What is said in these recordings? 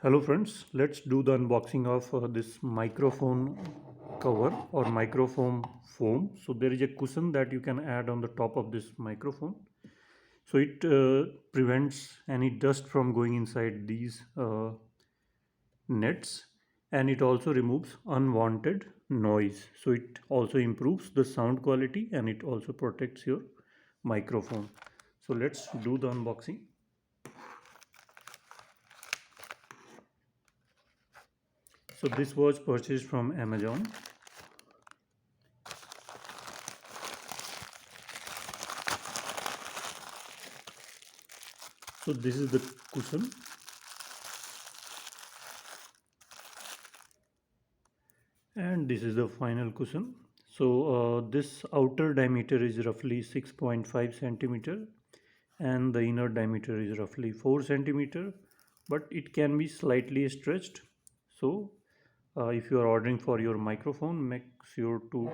Hello friends, let's do the unboxing of this microphone cover or microphone foam. So there is a cushion that you can add on the top of this microphone. So it prevents any dust from going inside these nets, and it also removes unwanted noise. So it also improves the sound quality and it also protects your microphone. So let's do the unboxing. So this was purchased from Amazon. So this is the cushion, and this is the final cushion. So this outer diameter is roughly 6.5 centimeter and the inner diameter is roughly 4 centimeter, but it can be slightly stretched. So if you are ordering for your microphone, make sure to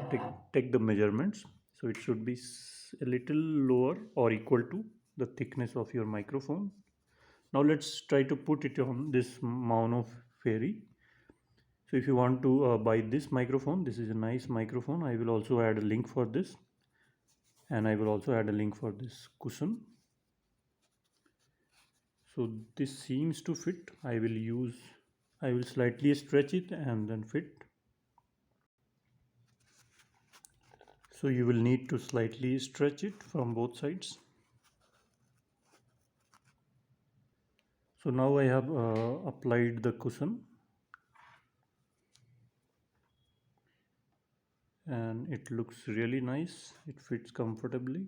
take the measurements. So it should be a little lower or equal to the thickness of your microphone. Now let's try to put it on this Mount of Fairy. So if you want to buy this microphone, this is a nice microphone. I will also add a link for this, and I will also add a link for this cushion. So this seems to fit. I will slightly stretch it and then fit. So you will need to slightly stretch it from both sides. So now I have applied the cushion, and it looks really nice. It fits comfortably.